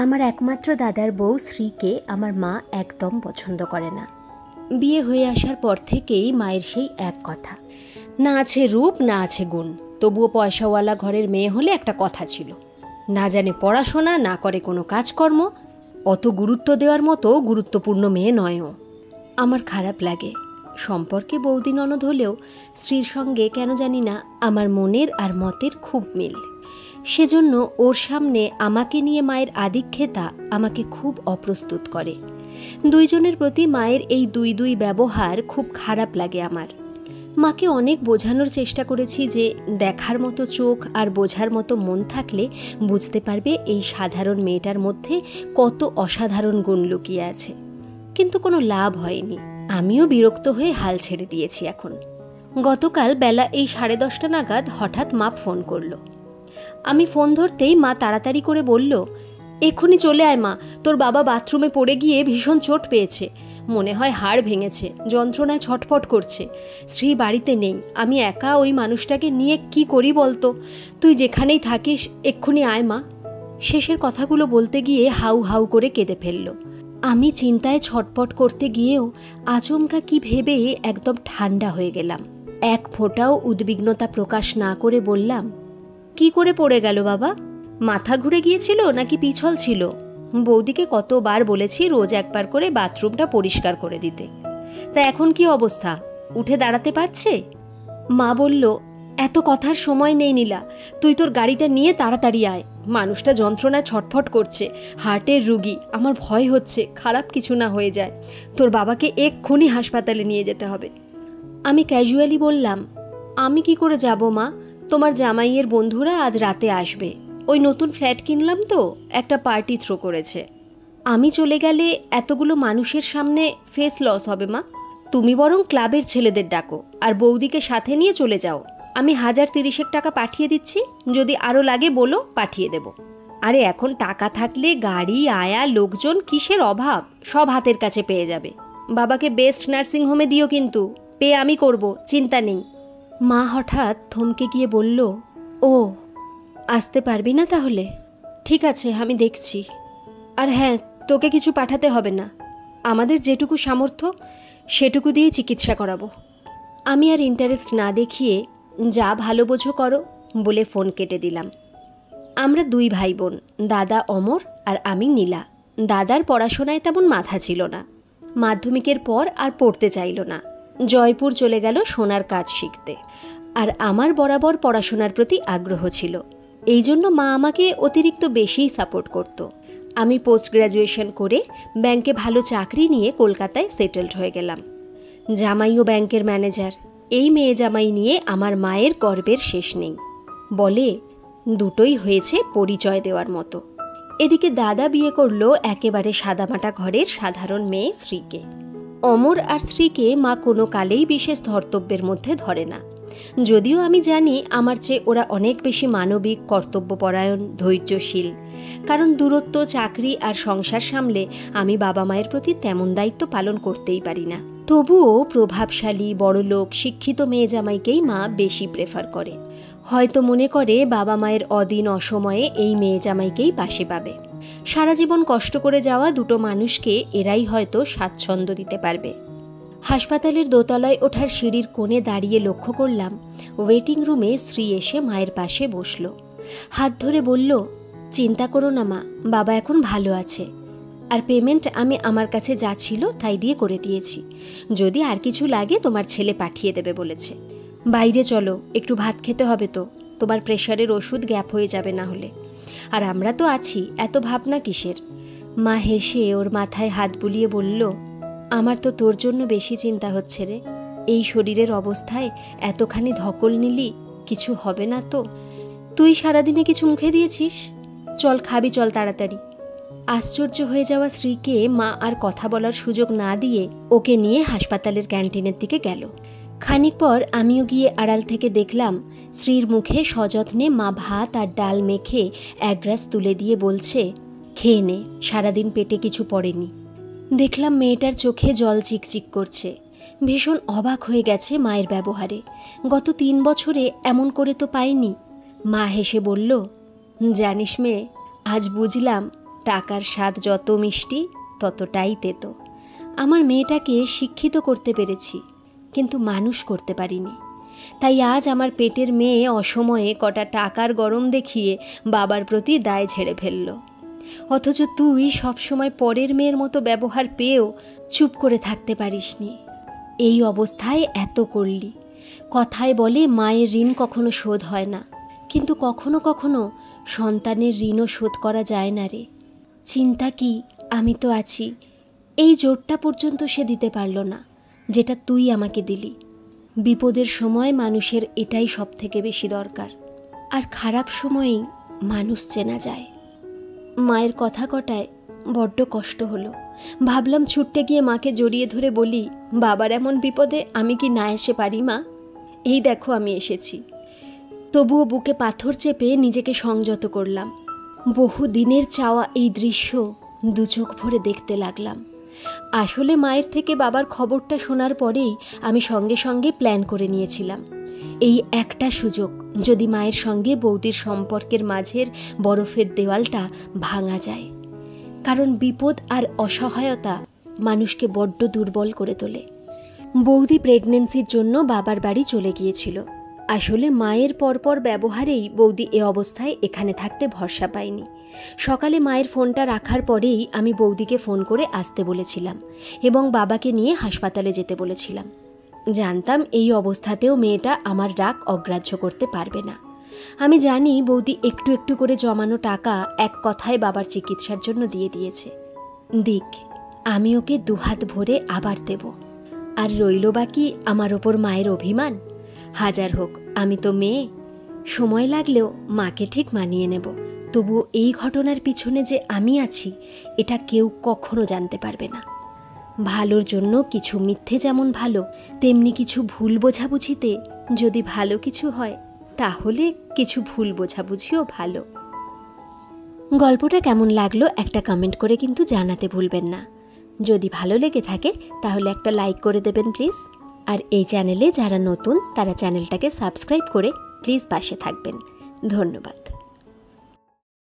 আমার একমাত্র দাদার বউ শ্রীকে আমার মা একদম পছন্দ করে না। বিয়ে হয়ে আসার পর থেকেই মায়ের সেই এক কথা, না আছে রূপ না আছে গুণ, তবুও পয়সাওয়ালা ঘরের মেয়ে হলে একটা কথা ছিল, না জানে পড়াশোনা, না করে কোনো কাজকর্ম, অত গুরুত্ব দেওয়ার মতো গুরুত্বপূর্ণ মেয়ে নয়ও। আমার খারাপ লাগে, সম্পর্কে বৌদি ননদ হলেও স্ত্রীর সঙ্গে কেন জানি না আমার মনের আর মতের খুব মিল। সেজন্য ওর সামনে আমাকে নিয়ে মায়ের আদিক্ষেতা আমাকে খুব অপ্রস্তুত করে। দুইজনের প্রতি মায়ের এই দুই ব্যবহার খুব খারাপ লাগে আমার। মাকে অনেক বোঝানোর চেষ্টা করেছি যে দেখার মতো চোখ আর বোঝার মতো মন থাকলে বুঝতে পারবে এই সাধারণ মেয়েটার মধ্যে কত অসাধারণ গুণ লুকিয়ে আছে, কিন্তু কোনো লাভ হয়নি। আমিও বিরক্ত হয়ে হাল ছেড়ে দিয়েছি এখন। গতকাল বেলা এই 10:30 নাগাদ হঠাৎ মা ফোন করলো। আমি ফোন ধরতেই মা তাড়াতাড়ি করে বলল, এক্ষুনি চলে আয় মা, তোর বাবা বাথরুমে পড়ে গিয়ে ভীষণ চোট পেয়েছে, মনে হয় হাড় ভেঙেছে, যন্ত্রণায় ছটফট করছে। স্ত্রী বাড়িতে নেই, আমি একা ওই মানুষটাকে নিয়ে কি করি বলতো, তুই যেখানেই থাকিস এক্ষুনি আয় মা। শেষের কথাগুলো বলতে গিয়ে হাউ হাউ করে কেঁদে ফেলল। আমি চিন্তায় ছটফট করতে গিয়েও আচমকা কি ভেবে একদম ঠান্ডা হয়ে গেলাম। এক ফোঁটাও উদ্বিগ্নতা প্রকাশ না করে বললাম, কি করে পড়ে গেল বাবা? মাথা ঘুরে গিয়েছিল নাকি পিছল ছিল? বৌদিকে কতবার বলেছি রোজ একবার করে বাথরুমটা পরিষ্কার করে দিতে, তা এখন কি অবস্থা, উঠে দাঁড়াতে পারছে? মা বলল, এত কথার সময় নেই নীলা, তুই তোর গাড়িটা নিয়ে তাড়াতাড়ি আয়, মানুষটা যন্ত্রণায় ছটফট করছে, হার্টের রুগী, আমার ভয় হচ্ছে খারাপ কিছু না হয়ে যায়, তোর বাবাকে এক্ষুনি হাসপাতালে নিয়ে যেতে হবে। আমি ক্যাজুয়ালি বললাম, আমি কি করে যাব মা, তোমার জামাইয়ের বন্ধুরা আজ রাতে আসবে, ওই নতুন ফ্ল্যাট কিনলাম তো, একটা পার্টি থ্রো করেছে, আমি চলে গেলে এতগুলো মানুষের সামনে ফেস লস হবে মা, তুমি বরং ক্লাবের ছেলেদের ডাকো আর বৌদিকে সাথে নিয়ে চলে যাও, আমি 1030 টাকা পাঠিয়ে দিচ্ছি, যদি আরও লাগে বলো পাঠিয়ে দেব। আরে এখন টাকা থাকলে গাড়ি আয়া লোকজন কিসের অভাব, সব হাতের কাছে পেয়ে যাবে। বাবাকে বেস্ট নার্সিং হোমে দিও কিন্তু, পেয়ে আমি করব, চিন্তা নেই। মা হঠাৎ থমকে গিয়ে বলল, ও আসতে পারবি না তাহলে? ঠিক আছে, আমি দেখছি। আর হ্যাঁ, তোকে কিছু পাঠাতে হবে না, আমাদের যেটুকু সামর্থ্য সেটুকু দিয়ে চিকিৎসা করাবো। আমি আর ইন্টারেস্ট না দেখিয়ে, যা ভালো বোঝো করো বলে ফোন কেটে দিলাম। আমরা দুই ভাই বোন, দাদা অমর আর আমি নীলা। দাদার পড়াশোনায় তেমন মাথা ছিল না, মাধ্যমিকের পর আর পড়তে চাইল না, জয়পুর চলে গেল সোনার কাজ শিখতে। আর আমার বরাবর পড়াশোনার প্রতি আগ্রহ ছিল, এই জন্য মা আমাকে অতিরিক্ত বেশিই সাপোর্ট করত। আমি পোস্ট গ্র্যাজুয়েশন করে ব্যাংকে ভালো চাকরি নিয়ে কলকাতায় সেটেলড হয়ে গেলাম। জামাইও ব্যাংকের ম্যানেজার। এই মেয়ে জামাই নিয়ে আমার মায়ের গর্বের শেষ নেই, বলে দুটোই হয়েছে পরিচয় দেওয়ার মতো। এদিকে দাদা বিয়ে করলো একেবারে সাদামাটা ঘরের সাধারণ মেয়ে শ্রীকে। অমর আর শ্রীকে মা কোনো কালেই বিশেষ ধর্তব্যের মধ্যে ধরে না, যদিও আমি জানি আমার চেয়ে ওরা অনেক বেশি মানবিক, কর্তব্যপরায়ণ, ধৈর্যশীল, কারণ দূরত্ব, চাকরি আর সংসার সামলে আমি বাবা মায়ের প্রতি তেমন দায়িত্ব পালন করতেই পারি না। তবুও প্রভাবশালী, বড়লোক, শিক্ষিত মেয়ে জামাইকেই মা বেশি প্রেফার করে। হয়তো মনে করে বাবা মায়ের অদিন অসময়ে এই মেয়ে জামাইকেই পাশে পাবে। সারা জীবন কষ্ট করে যাওয়া দুটো মানুষকে এরাই হয়তো স্বাচ্ছন্দ্য দিতে পারবে। হাসপাতালের দোতলায় ওঠার সিঁড়ির কোণে দাঁড়িয়ে লক্ষ্য করলাম ওয়েটিং রুমে শ্রী এসে মায়ের পাশে বসল। হাত ধরে বলল, চিন্তা করো না মা, বাবা এখন ভালো আছে, আর পেমেন্ট আমি আমার কাছে যা ছিল তাই দিয়ে করে দিয়েছি, যদি আর কিছু লাগে তোমার ছেলে পাঠিয়ে দেবে বলেছে। বাইরে চলো, একটু ভাত খেতে হবে তো, তোমার প্রেশারের ওষুধ গ্যাপ হয়ে যাবে না হলে, আর আমরা তো আছি, এত ভাবনা কিসের? মা হেসে ওর মাথায় হাত বুলিয়ে বলল, আমার তো তোর জন্য বেশি চিন্তা হচ্ছে রে, এই শরীরের অবস্থায় এতখানি ধকল নিলি, কিছু হবে না তো? তুই সারাদিনে কিছু মুখে দিয়েছিস? চল খাবি, চল তাড়াতাড়ি। আশ্চর্য হয়ে যাওয়া শ্রীকে মা আর কথা বলার সুযোগ না দিয়ে ওকে নিয়ে হাসপাতালের ক্যান্টিনের দিকে গেল। খানিক পর আমিও গিয়ে আড়াল থেকে দেখলাম শ্রীর মুখে সযত্নে মা ভাত আর ডাল মেখে এক গ্রাস তুলে দিয়ে বলছে, খেয়ে নে, সারাদিন পেটে কিছু পড়েনি। দেখলাম মেয়েটার চোখে জল চিকচিক করছে, ভীষণ অবাক হয়ে গেছে মায়ের ব্যবহারে, গত 3 বছরে এমন করে তো পাইনি। মা হেসে বলল, জানিস মেয়ে, আজ বুঝলাম টাকার স্বাদ যত মিষ্টি ততটাই তেতো। আমার মেয়েটাকে শিক্ষিত করতে পেরেছি, কিন্তু মানুষ করতে পারিনি। তাই আজ আমার পেটের মেয়ে অসময়ে কটা টাকার গরম দেখিয়ে বাবার প্রতি দায় ঝেড়ে ফেলল। অথচ তুই সবসময় পরের মেয়ের মতো ব্যবহার পেয়েও চুপ করে থাকতে পারিসনি। এই অবস্থায় এত করলি। কথায় বলে মায়ের ঋণ কখনো শোধ হয় না, কিন্তু কখনো কখনো সন্তানের ঋণও শোধ করা যায় না রে। চিন্তা কি, আমি তো আছি। এই জোরটা পর্যন্ত সে দিতে পারল না, যেটা তুই আমাকে দিলি। বিপদের সময় মানুষের এটাই সব থেকে বেশি দরকার, আর খারাপ সময়েই মানুষ চেনা যায়। মায়ের কথা কটায় বড্ড কষ্ট হলো। ভাবলাম ছুটতে গিয়ে মাকে জড়িয়ে ধরে বলি, বাবার এমন বিপদে আমি কি না এসে পারি মা? এই দেখো আমি এসেছি। তবুও বুকে পাথর চেপে নিজেকে সংযত করলাম। বহু দিনের চাওয়া এই দৃশ্য দু চোখ ভরে দেখতে লাগলাম। আসলে মায়ের থেকে বাবার খবরটা শোনার পরেই আমি সঙ্গে সঙ্গে প্ল্যান করে নিয়েছিলাম, এই একটা সুযোগ যদি মায়ের সঙ্গে বৌদির সম্পর্কের মাঝের বরফের দেওয়ালটা ভাঙা যায়। কারণ বিপদ আর অসহায়তা মানুষকে বড্ড দুর্বল করে তোলে। বৌদি প্রেগনেন্সির জন্য বাবার বাড়ি চলে গিয়েছিল। আসলে মায়ের পরপর ব্যবহারেই বৌদি এ অবস্থায় এখানে থাকতে ভরসা পায়নি। সকালে মায়ের ফোনটা রাখার পরেই আমি বৌদিকে ফোন করে আসতে বলেছিলাম এবং বাবাকে নিয়ে হাসপাতালে যেতে বলেছিলাম। জানতাম এই অবস্থাতেও মেয়েটা আমার রাগ অগ্রাহ্য করতে পারবে না। আমি জানি বৌদি একটু একটু করে জমানো টাকা এক কথায় বাবার চিকিৎসার জন্য দিয়ে দিয়েছে। দিক, আমি ওকে দুহাত ভরে আবার দেব। আর রইল বাকি আমার ওপর মায়ের অভিমান। হাজার হোক, আমি তো মেয়ে, সময় লাগলেও মাকে ঠিক মানিয়ে নেব। তবুও এই ঘটনার পিছনে যে আমি আছি এটা কেউ কখনো জানতে পারবে না। ভালোর জন্য কিছু মিথ্যে যেমন ভালো, তেমনি কিছু ভুল বোঝাবুঝিতে যদি ভালো কিছু হয় তাহলে কিছু ভুল বোঝাবুঝিও ভালো। গল্পটা কেমন লাগলো একটা কমেন্ট করে কিন্তু জানাতে ভুলবেন না। যদি ভালো লেগে থাকে তাহলে একটা লাইক করে দেবেন প্লিজ। আর এই চ্যানেলে যারা নতুন তারা চ্যানেলটাকে সাবস্ক্রাইব করে প্লিজ পাশে থাকবেন। ধন্যবাদ।